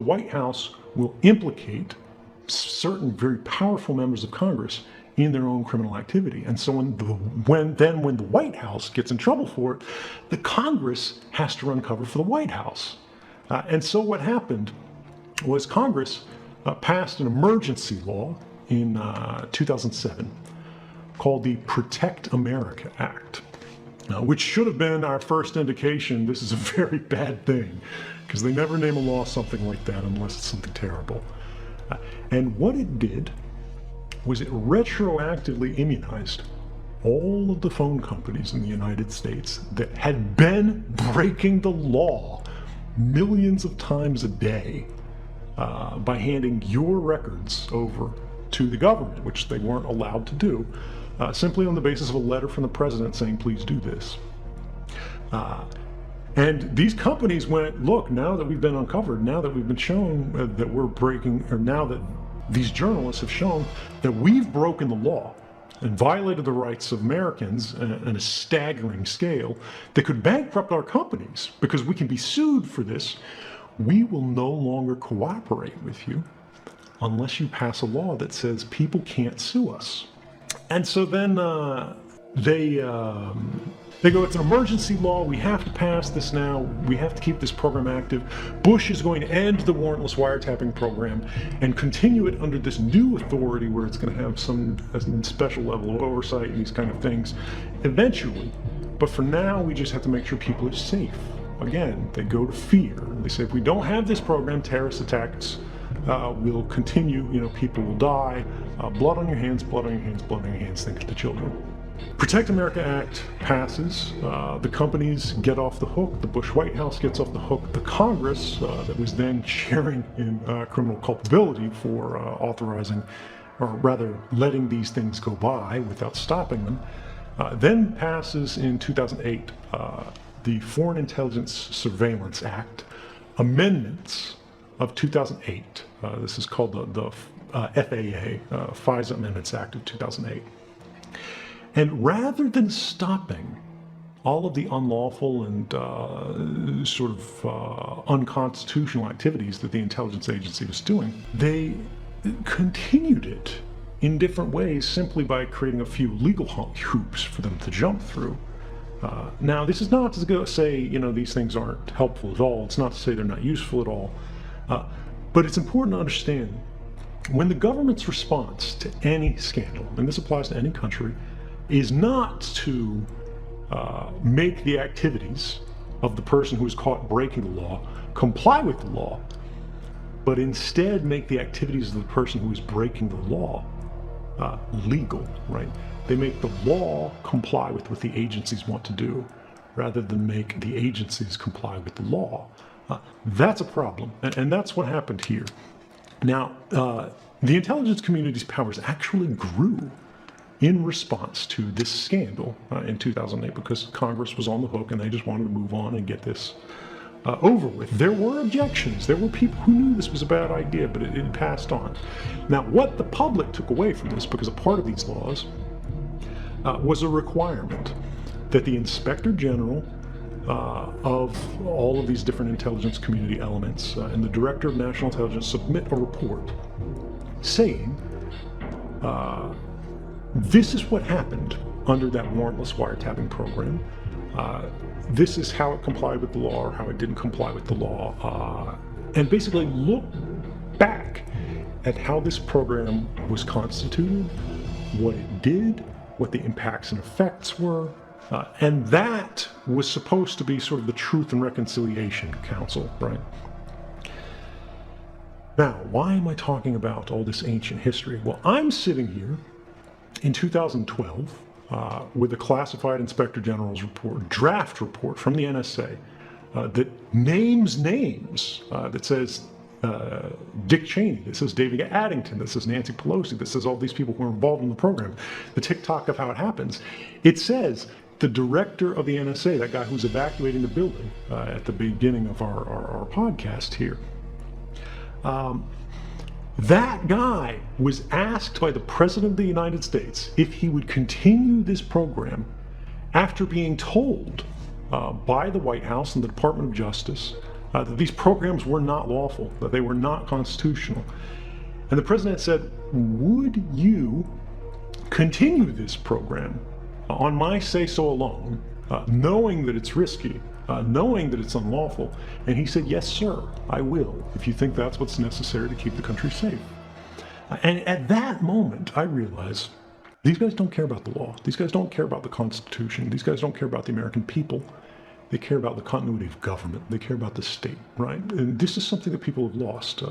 The White House will implicate certain very powerful members of Congress in their own criminal activity. And so when the White House gets in trouble for it, the Congress has to run cover for the White House. And so what happened was Congress passed an emergency law in 2007 called the Protect America Act, which should have been our first indication this is a very bad thing, because they never name a law something like that unless it's something terrible. And what it did was it retroactively immunized all of the phone companies in the United States that had been breaking the law millions of times a day by handing your records over to the government, which they weren't allowed to do, simply on the basis of a letter from the president saying, please do this. And these companies went, look, now that we've been uncovered, now that we've been shown that we're breaking, or now that these journalists have shown that we've broken the law and violated the rights of Americans on a staggering scale that could bankrupt our companies because we can be sued for this, we will no longer cooperate with you unless you pass a law that says people can't sue us. And so then they go, it's an emergency law, we have to pass this now, we have to keep this program active. Bush is going to end the warrantless wiretapping program and continue it under this new authority where it's going to have some special level of oversight and these kind of things eventually. But for now, we just have to make sure people are safe. Again, they go to fear. They say, if we don't have this program, terrorist attacks will continue, people will die. Blood on your hands, blood on your hands, blood on your hands, think of the children. Protect America Act passes. The companies get off the hook. The Bush White House gets off the hook. The Congress, that was then sharing in criminal culpability for authorizing, or rather letting these things go by without stopping them, then passes in 2008 the Foreign Intelligence Surveillance Act, amendments of 2008. This is called the FAA, FISA Amendments Act of 2008. And rather than stopping all of the unlawful and sort of unconstitutional activities that the intelligence agency was doing, they continued it in different ways simply by creating a few legal hoops for them to jump through. Now, this is not to say, these things aren't helpful at all. It's not to say they're not useful at all. But it's important to understand when the government's response to any scandal, and this applies to any country, is not to make the activities of the person who is caught breaking the law comply with the law, but instead make the activities of the person who is breaking the law legal, right? They make the law comply with what the agencies want to do, rather than make the agencies comply with the law. That's a problem, and that's what happened here. Now, the intelligence community's powers actually grew in response to this scandal in 2008 because Congress was on the hook and they just wanted to move on and get this over with. There were objections. There were people who knew this was a bad idea, but it passed on. Now, what the public took away from this, because a part of these laws, was a requirement that the Inspector General of all of these different intelligence community elements and the Director of National Intelligence submit a report saying this is what happened under that warrantless wiretapping program. This is how it complied with the law or how it didn't comply with the law, and basically look back at how this program was constituted, what it did, what the impacts and effects were, and that was supposed to be sort of the Truth and Reconciliation Council, right? Now, why am I talking about all this ancient history? Well, I'm sitting here in 2012 with a classified Inspector General's report, draft report from the NSA that names names, that says Dick Cheney, that says David Addington, that says Nancy Pelosi, that says all these people who are involved in the program, the TikTok of how it happens. It says the director of the NSA, that guy who's evacuating the building at the beginning of our podcast here. That guy was asked by the President of the United States if he would continue this program after being told by the White House and the Department of Justice that these programs were not lawful, that they were not constitutional. And the president said, would you continue this program on my say-so alone, knowing that it's risky, knowing that it's unlawful? And he said, yes, sir, I will, if you think that's what's necessary to keep the country safe. And at that moment, I realized these guys don't care about the law. These guys don't care about the Constitution. These guys don't care about the American people. They care about the continuity of government. They care about the state, right? And this is something that people have lost.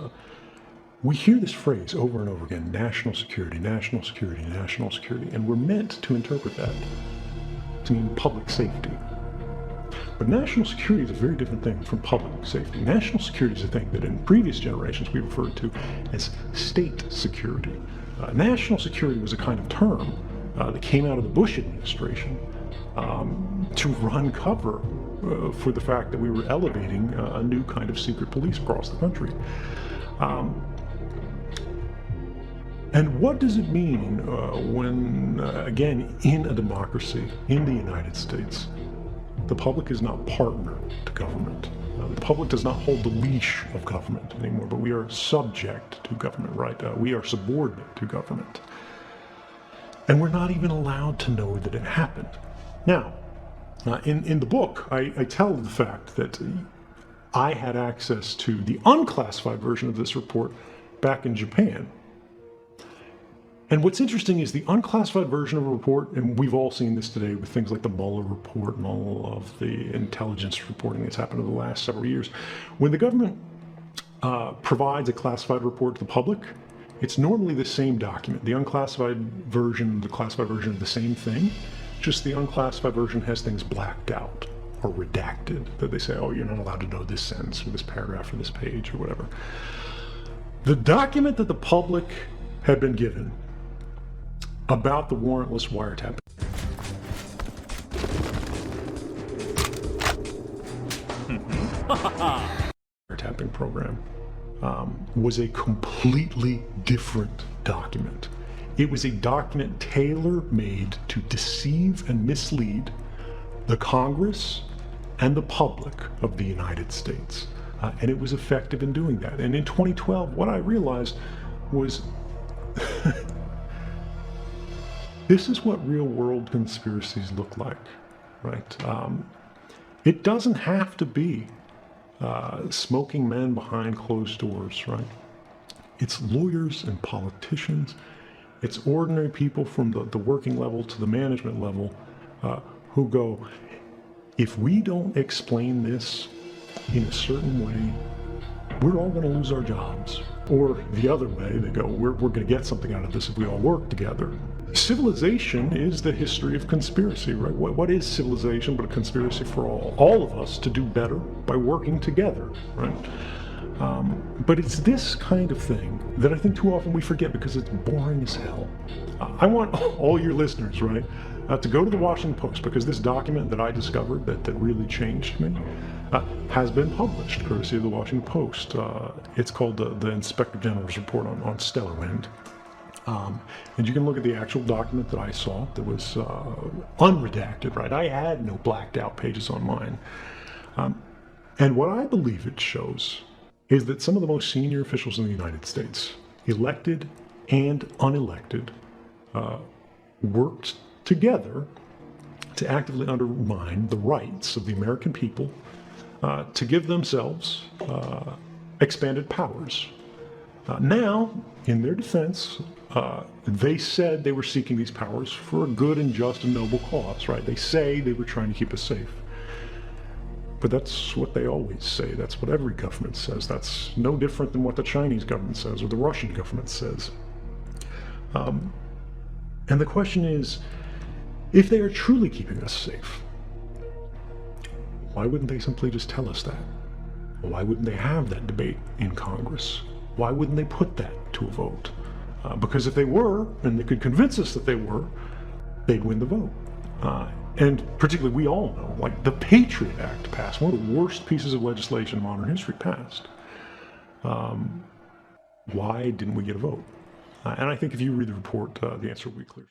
We hear this phrase over and over again, national security, national security, national security, and we're meant to interpret that to mean public safety. But national security is a very different thing from public safety. National security is a thing that in previous generations we referred to as state security. National security was a kind of term that came out of the Bush administration to run cover for the fact that we were elevating a new kind of secret police across the country. And what does it mean when, again, in a democracy, in the United States, the public is not partner to government? The public does not hold the leash of government anymore, but we are subject to government, right? We are subordinate to government. And we're not even allowed to know that it happened. Now, in the book, I tell the fact that I had access to the unclassified version of this report back in Japan. And what's interesting is the unclassified version of a report, and we've all seen this today with things like the Mueller report and all of the intelligence reporting that's happened over the last several years. When the government provides a classified report to the public, it's normally the same document. The unclassified version, the classified version of the same thing, just the unclassified version has things blacked out or redacted, that they say, oh, you're not allowed to know this sentence or this paragraph or this page or whatever. The document that the public had been given about the warrantless wiretapping wiretapping program was a completely different document. It was a document tailor-made to deceive and mislead the Congress and the public of the United States. And it was effective in doing that. And in 2012, what I realized was this is what real-world conspiracies look like, right? It doesn't have to be smoking men behind closed doors, right? It's lawyers and politicians. It's ordinary people from the working level to the management level who go, if we don't explain this in a certain way, we're all going to lose our jobs. Or the other way, they go, we're going to get something out of this if we all work together. Civilization is the history of conspiracy, right? What is civilization but a conspiracy for all of us to do better by working together, right? But it's this kind of thing that I think too often we forget because it's boring as hell. I want all your listeners, right, to go to the Washington Post, because this document that I discovered that really changed me has been published, courtesy of the Washington Post. It's called the Inspector General's Report on Stellar Wind. And you can look at the actual document that I saw that was unredacted, right? I had no blacked out pages on mine. And what I believe it shows is that some of the most senior officials in the United States, elected and unelected, worked together to actively undermine the rights of the American people to give themselves expanded powers. Now, in their defense, they said they were seeking these powers for a good and just and noble cause, right? They say they were trying to keep us safe. But that's what they always say. That's what every government says. That's no different than what the Chinese government says or the Russian government says. And the question is, if they are truly keeping us safe, why wouldn't they simply just tell us that? Why wouldn't they have that debate in Congress? Why wouldn't they put that to a vote? Because if they were, and they could convince us that they were, they'd win the vote. And particularly, we all know, like the Patriot Act passed, one of the worst pieces of legislation in modern history passed. Why didn't we get a vote? And I think if you read the report, the answer will be clear.